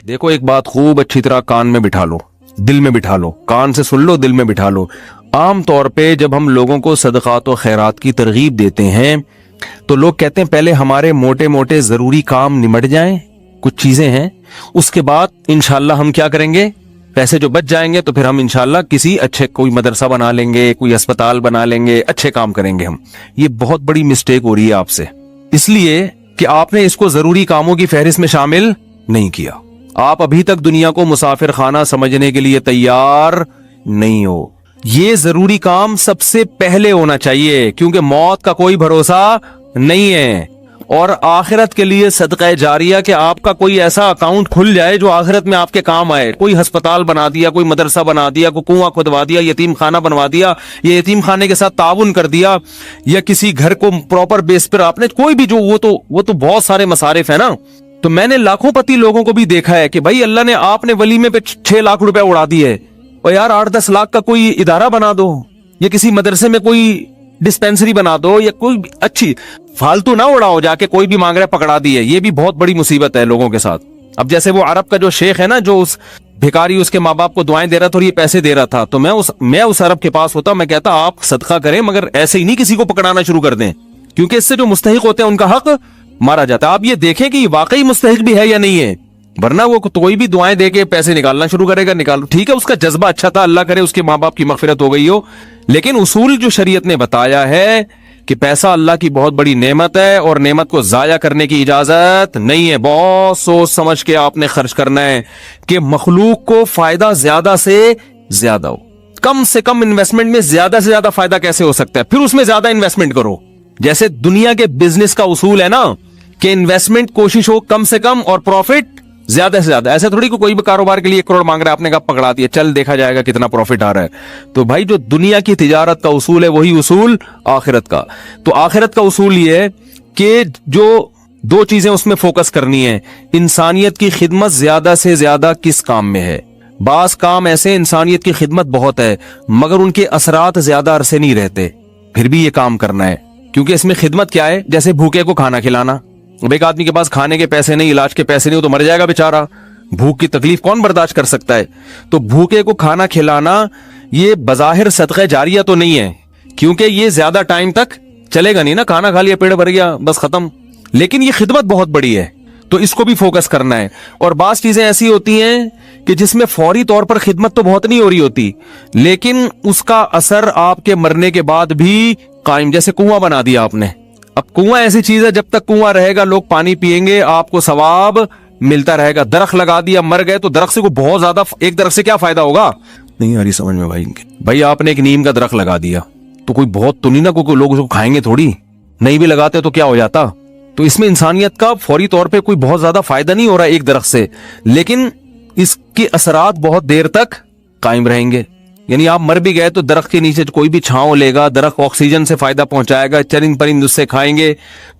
देखो एक बात खूब अच्छी तरह कान में बिठा लो, दिल में बिठा लो, कान से सुन लो, दिल में बिठा लो। आम तौर पे जब हम लोगों को सदक़ात व खैरात की तरगीब देते हैं तो लोग कहते हैं पहले हमारे मोटे मोटे जरूरी काम निमट जाएं, कुछ चीजें हैं, उसके बाद इंशाल्लाह हम क्या करेंगे, पैसे जो बच जाएंगे तो फिर हम इंशाल्लाह किसी अच्छे कोई मदरसा बना लेंगे, कोई अस्पताल बना लेंगे, अच्छे काम करेंगे हम। ये बहुत बड़ी मिस्टेक हो रही है आपसे, इसलिए कि आपने इसको जरूरी कामों की फहरिस्त में शामिल नहीं किया। आप अभी तक दुनिया को मुसाफिर खाना समझने के लिए तैयार नहीं हो। ये जरूरी काम सबसे पहले होना चाहिए, क्योंकि मौत का कोई भरोसा नहीं है। और आखिरत के लिए सदका जारिया कि आपका कोई ऐसा अकाउंट खुल जाए जो आखिरत में आपके काम आए। कोई अस्पताल बना दिया, कोई मदरसा बना दिया, कोई कुआं खुदवा दिया, यतीम खाना बनवा दिया, या यतीम खाने के साथ ताउन कर दिया, या किसी घर को प्रॉपर बेस पर आपने कोई भी जो वो तो बहुत सारे मसारिफ है ना। तो मैंने लाखों पति लोगों को भी देखा है कि भाई अल्लाह ने आपने वलीमे पे 6 लाख रुपए उड़ा दिए, और यार 8-10 लाख का कोई इदारा बना दो, या किसी मदरसे में कोई डिस्पेंसरी बना दो, या कोई अच्छी फालतू ना उड़ाओ जाके कोई भी मांग रहा है पकड़ा दिए। ये भी बहुत बड़ी मुसीबत है लोगों के साथ। अब जैसे वो अरब का जो शेख है ना, जो उस भिखारी उसके माँ बाप को दुआएं दे रहा था और ये पैसे दे रहा था, तो मैं उस अरब के पास होता, मैं कहता आप सदका करें मगर ऐसे ही नहीं किसी को पकड़ाना शुरू कर दें, क्योंकि इससे जो मुस्तहिक होते हैं उनका हक मारा जाता है। आप ये देखें कि वाकई मुस्तहिक भी है या नहीं है, वरना वो कोई भी दुआएं दे के पैसे निकालना शुरू करेगा। निकालो, ठीक है, उसका जज्बा अच्छा था, अल्लाह करे उसके माँ बाप की मगफिरत हो गई हो, लेकिन उसूल जो शरीयत ने बताया है कि पैसा अल्लाह की बहुत बड़ी नेमत है और नेमत को जाया करने की इजाजत नहीं है। बहुत सोच समझ के आपने खर्च करना है कि मखलूक को फायदा ज्यादा से ज्यादा हो। कम से कम इन्वेस्टमेंट में ज्यादा से ज्यादा फायदा कैसे हो सकता है, फिर उसमें ज्यादा इन्वेस्टमेंट करो। जैसे दुनिया के बिजनेस का उसूल है ना कि इन्वेस्टमेंट कोशिश हो कम से कम और प्रॉफिट ज्यादा से ज्यादा। ऐसा थोड़ी कोई भी कारोबार के लिए 1 करोड़ मांग रहा है, आपने कहा पकड़ा दिया, चल देखा जाएगा कितना प्रॉफिट आ रहा है। तो भाई जो दुनिया की तिजारत का उसूल है वही उसूल आखिरत का। तो आखिरत का उसूल ये है कि जो 2 चीजें उसमें फोकस करनी है, इंसानियत की खिदमत ज्यादा से ज्यादा किस काम में है। बास काम ऐसे इंसानियत की खिदमत बहुत है मगर उनके असरात ज्यादा अरसे नहीं रहते, फिर भी ये काम करना है, क्योंकि इसमें खिदमत क्या है, जैसे भूखे को खाना खिलाना। अब एक आदमी के पास खाने के पैसे नहीं, इलाज के पैसे नहीं, हो तो मर जाएगा बेचारा। भूख की तकलीफ कौन बर्दाश्त कर सकता है। तो भूखे को खाना खिलाना ये बज़ाहिर सदक़ा जारिया तो नहीं है, क्योंकि ये ज्यादा टाइम तक चलेगा नहीं ना, खाना खा लिया पेट भर गया बस खत्म। लेकिन ये खिदमत बहुत बड़ी है, तो इसको भी फोकस करना है। और बास चीजें ऐसी होती हैं कि जिसमें फौरी तौर पर खिदमत तो बहुत नहीं हो रही होती, लेकिन उसका असर आपके मरने के बाद भी कायम। जैसे कुआं बना दिया आपने, अब कुआं ऐसी चीज है जब तक कुआं रहेगा लोग पानी पिएंगे, आपको सवाब मिलता रहेगा। दरख्त लगा दिया, मर गए, तो दरख्त से को बहुत ज्यादा, एक दरख्त से क्या फायदा होगा, नहीं आ रही समझ में भाई आपने एक नीम का दरख्त लगा दिया तो कोई बहुत तो नहीं ना, कोई लोग उसको खाएंगे थोड़ी, नहीं भी लगाते तो क्या हो जाता। तो इसमें इंसानियत का फौरी तौर पे कोई बहुत ज्यादा फायदा नहीं हो रहा एक दरख्त से, लेकिन इसके असरात बहुत देर तक कायम रहेंगे। यानी आप मर भी गए तो दरख्त के नीचे कोई भी छांव लेगा, दरख्त ऑक्सीजन से फायदा पहुंचाएगा, चरिंद परिंद उससे खाएंगे।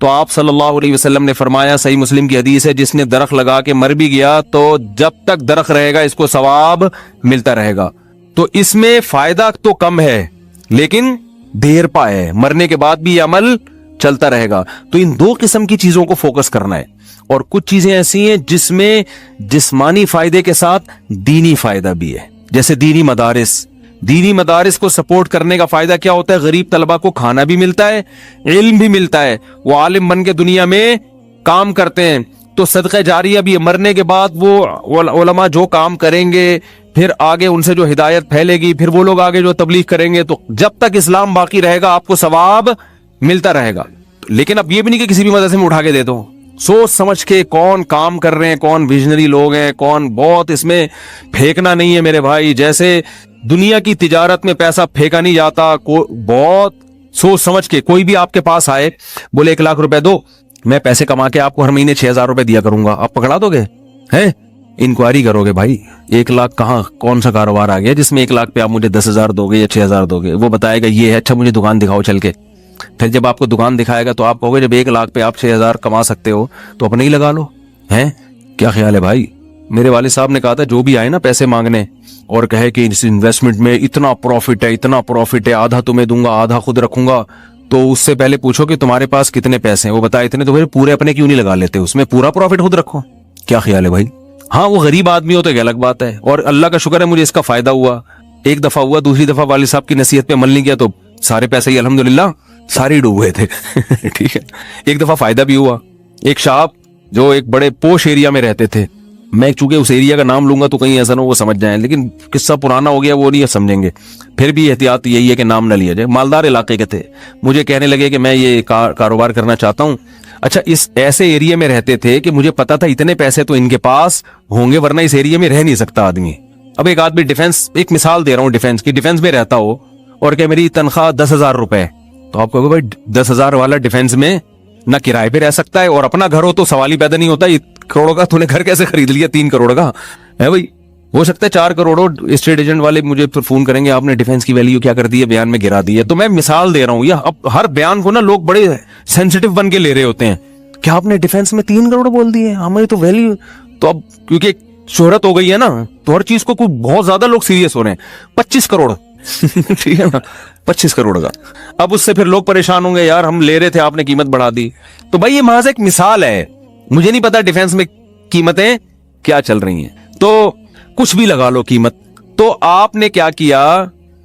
तो आप सल्लल्लाहु अलैहि वसल्लम ने फरमाया, सही मुस्लिम की हदीस है, जिसने दरख्त लगा के मर भी गया तो जब तक दरख्त रहेगा इसको सवाब मिलता रहेगा। तो इसमें फायदा तो कम है लेकिन देर पा है, मरने के बाद भी ये अमल चलता रहेगा। तो इन 2 किस्म की चीजों को फोकस करना है। और कुछ चीजें ऐसी हैं जिसमें जिस्मानी फायदे के साथ दीनी फायदा भी है, जैसे दीनी मदारिस को सपोर्ट करने का फायदा क्या होता है, गरीब तलबा को खाना भी मिलता है, इल्म भी मिलता है, वो आलिम बन के दुनिया में काम करते हैं। तो सदका जारिया भी है, मरने के बाद वो उलमा जो काम करेंगे, फिर आगे उनसे जो हिदायत फैलेगी, फिर वो लोग आगे जो तबलीग करेंगे, तो जब तक इस्लाम बाकी रहेगा आपको सवाब मिलता रहेगा। लेकिन अब ये भी नहीं कि किसी भी मदरसे में उठा के दे दो, सोच समझ के कौन काम कर रहे हैं, कौन विजनरी लोग हैं, कौन, बहुत इसमें फेंकना नहीं है मेरे भाई। जैसे दुनिया की तिजारत में पैसा फेंका नहीं जाता, बहुत सोच समझ के। कोई भी आपके पास आए बोले 1 लाख रुपए दो, मैं पैसे कमा के आपको हर महीने 6,000 रुपए दिया करूंगा, आप पकड़ा दोगे हैं? इंक्वायरी करोगे भाई 1 लाख कहाँ, कौन सा कारोबार आ गया जिसमें 1 लाख पे आप मुझे 10,000 दोगे या 6,000 दोगे। वो बताएगा ये है, अच्छा मुझे दुकान दिखाओ चल के। फिर जब आपको दुकान दिखाएगा तो आप कहोगे जब 1 लाख पे आप 6,000 कमा सकते हो तो अपने ही लगा लो, हैं? क्या ख्याल है भाई? मेरे वाले साहब ने कहा था जो भी आए ना पैसे मांगने और कहे कि इस इन्वेस्टमेंट में इतना प्रॉफिट है, इतना प्रॉफिट है, आधा तुम्हें दूंगा आधा खुद रखूंगा, तो उससे पहले पूछो कि तुम्हारे पास कितने पैसे हैं। वो बताए इतने, तो फिर पूरे अपने क्यों नहीं लगा लेते, उसमें पूरा प्रॉफिट खुद रखो। क्या ख्याल है भाई? ہاں وہ غریب آدمی ہو تو ایک الگ بات ہے, اور اللہ کا شکر ہے مجھے اس کا فائدہ ہوا. ایک دفعہ ہوا, دوسری دفعہ والد صاحب کی نصیحت پہ عمل نہیں کیا تو سارے پیسے ہی الحمدللہ سارے ڈوب گئے تھے. ٹھیک ہے, ایک دفعہ فائدہ بھی ہوا. ایک صاحب جو ایک بڑے پوش ایریا میں رہتے تھے, میں چونکہ اس ایریا کا نام لوں گا تو کہیں ایسا نہ وہ سمجھ جائیں, لیکن قصہ پرانا ہو گیا وہ نہیں سمجھیں گے, پھر بھی احتیاط یہی ہے کہ نام نہ لیا جائے. مالدار علاقے کے تھے, مجھے کہنے لگے کہ میں یہ کاروبار کرنا چاہتا ہوں. اچھا, اس ایسے ایریا میں رہتے تھے کہ مجھے پتا تھا اتنے پیسے تو ان کے پاس ہوں گے ورنہ اس ایریا میں رہ نہیں سکتا آدمی. اب ایک آدمی ڈیفینس, ایک مثال دے رہا ہوں ڈیفینس کی, ڈیفینس میں رہتا ہو اور کہ میری تنخواہ 10,000 روپے, تو آپ کہو گے بھائی 10,000 والا ڈیفینس میں نہ کرائے پہ رہ سکتا ہے اور اپنا گھر ہو تو سوال ہی پیدا نہیں ہوتا. کروڑوں کا تو نے گھر کیسے خرید لیا, 3 کروڑ کا ہے بھائی, ہو سکتا ہے 4 کروڑ. اسٹیٹ ایجنٹ والے مجھے پھر فون کریں گے آپ نے ڈیفینس کی ویلیو کیا کر دی ہے, بیان میں گرا دی ہے. تو میں مثال دے رہا ہوں, یہ اب ہر بیان کو نا لوگ بڑے سینسٹیو بن کے لے رہے ہوتے ہیں کہ آپ نے ڈیفینس میں 3 کروڑ بول دیے, ہماری تو ویلیو. تو اب کیونکہ شہرت ہو گئی ہے نا تو ہر چیز کو بہت زیادہ لوگ سیریس ہو رہے ہیں. 25 کروڑ ٹھیک ہے نا, 25 کروڑ کا. اب اس سے پھر لوگ پریشان ہوں گے, یار ہم لے رہے تھے آپ نے قیمت بڑھا دی. تو بھائی یہ محض ایک مثال ہے, مجھے نہیں پتا ڈیفینس میں قیمتیں کیا چل رہی ہیں, تو کچھ بھی لگا لو قیمت. تو آپ نے کیا کیا,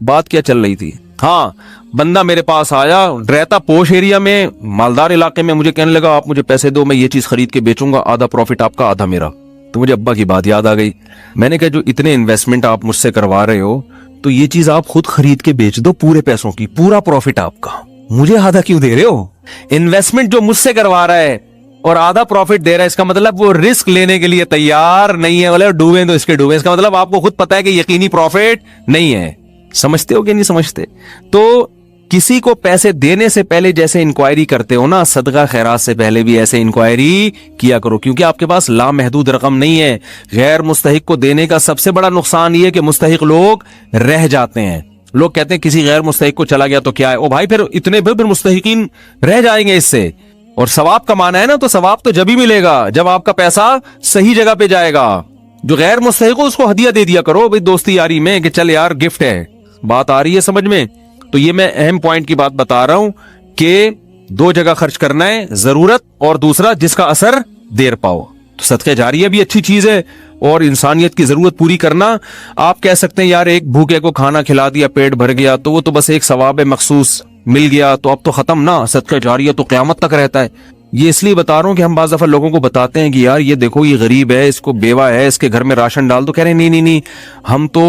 بات کیا چل رہی تھی, ہاں بندہ میرے پاس آیا, رہتا پوش ایریا میں, مالدار علاقے میں, مجھے کہنے لگا آپ مجھے پیسے دو, میں یہ چیز خرید کے بیچوں گا, آدھا پروفٹ آپ کا آدھا میرا. تو مجھے ابا کی بات یاد آ گئی. میں نے کہا جو اتنے انویسٹمنٹ آپ مجھ سے کروا رہے ہو تو یہ چیز آپ خود خرید کے بیچ دو پورے پیسوں کی, پورا پروفٹ آپ کا, مجھے آدھا کیوں دے رہے ہو. انویسٹمنٹ جو مجھ سے کروا رہا ہے اور آدھا پروفٹ دے رہا ہے, اس کا مطلب وہ رسک لینے کے لیے تیار نہیں ہے. بولے ڈوبیں تو اس کے ڈوبیں, اس کا مطلب آپ کو خود پتا ہے کہ یقینی پروفٹ نہیں ہے. سمجھتے ہو کہ نہیں سمجھتے؟ تو کسی کو پیسے دینے سے پہلے جیسے انکوائری کرتے ہو نا, صدقہ خیرات سے پہلے بھی ایسے انکوائری کیا کرو, کیونکہ آپ کے پاس لامحدود رقم نہیں ہے. غیر مستحق کو دینے کا سب سے بڑا نقصان یہ کہ مستحق لوگ رہ جاتے ہیں. لوگ کہتے ہیں کسی غیر مستحق کو چلا گیا تو کیا ہے, او بھائی پھر اتنے پھر مستحقین رہ جائیں گے اس سے. اور ثواب کمانا ہے نا تو ثواب تو جب ہی ملے گا جب آپ کا پیسہ صحیح جگہ پہ جائے گا. جو غیر مستحق ہو اس کو ہدیہ دے دیا کرو بھائی دوستی یاری میں, کہ چل یار گفٹ ہے. بات آ رہی ہے سمجھ میں؟ تو یہ میں اہم پوائنٹ کی بات بتا رہا ہوں کہ 2 جگہ خرچ کرنا ہے, ضرورت اور دوسرا جس کا اثر دیر پاؤ. تو صدقہ جاریہ بھی اچھی چیز ہے اور انسانیت کی ضرورت پوری کرنا. آپ کہہ سکتے ہیں یار ایک بھوکے کو کھانا کھلا دیا, پیٹ بھر گیا, تو وہ تو بس ایک ثواب مخصوص مل گیا تو اب تو ختم نا. صدقہ جاریہ تو قیامت تک رہتا ہے. یہ اس لیے بتا رہا ہوں کہ ہم بعض دفعہ لوگوں کو بتاتے ہیں کہ یار یہ دیکھو یہ غریب ہے, اس کو بیوہ ہے, اس کے گھر میں راشن ڈال دو, کہہ رہے ہیں نہیں ہم تو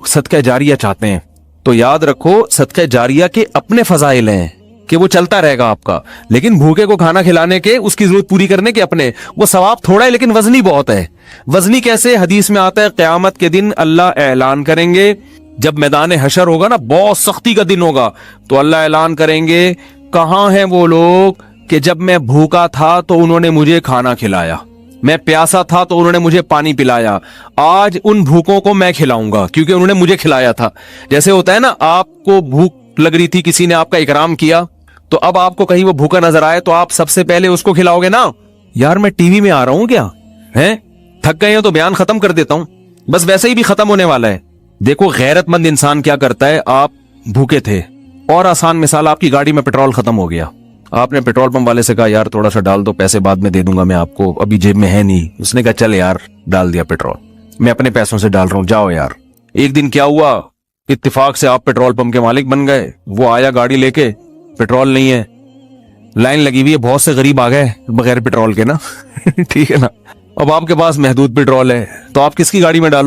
صدقہ جاریہ چاہتے ہیں. تو یاد رکھو صدقہ جاریہ کے اپنے فضائل ہیں کہ وہ چلتا رہے گا آپ کا, لیکن بھوکے کو کھانا کھلانے کے, اس کی ضرورت پوری کرنے کے اپنے, وہ ثواب تھوڑا ہے لیکن وزنی بہت ہے. وزنی کیسے؟ حدیث میں آتا ہے قیامت کے دن اللہ اعلان کریں گے, جب میدان حشر ہوگا نا, بہت سختی کا دن ہوگا, تو اللہ اعلان کریں گے کہاں ہیں وہ لوگ کہ جب میں بھوکا تھا تو انہوں نے مجھے کھانا کھلایا, میں پیاسا تھا تو انہوں نے مجھے پانی پلایا, آج ان بھوکوں کو میں کھلاؤں گا کیونکہ انہوں نے مجھے کھلایا تھا. جیسے ہوتا ہے نا آپ کو بھوک لگ رہی تھی, کسی نے آپ کا اکرام کیا, تو اب آپ کو کہیں وہ بھوکا نظر آئے تو آپ سب سے پہلے اس کو کھلاؤ گے نا. یار میں ٹی وی میں آ رہا ہوں کیا ہے, تھک گئے ہو تو بیان ختم کر دیتا ہوں, بس ویسے ہی بھی ختم ہونے والا ہے. دیکھو غیرت مند انسان کیا کرتا ہے, آپ بھوکے تھے اور آسان مثال, آپ کی گاڑی میں پیٹرول ختم ہو گیا, آپ نے پیٹرول پمپ والے سے کہا یار تھوڑا سا ڈال دو, پیسے بعد میں دے دوں گا میں آپ کو, ابھی جیب میں ہے نہیں. اس نے کہا چل یار ڈال دیا پیٹرول, میں اپنے پیسوں سے ڈال رہا ہوں, جاؤ یار. ایک دن کیا ہوا, اتفاق سے آپ پیٹرول پمپ کے مالک بن گئے. وہ آیا گاڑی لے کے, پیٹرول نہیں ہے, لائن لگی ہوئی ہے, بہت سے غریب آ گئے بغیر پیٹرول کے نا. ٹھیک ہے نا, اب آپ کے پاس محدود پیٹرول ہے تو آپ کس کی گاڑی میں ڈالو؟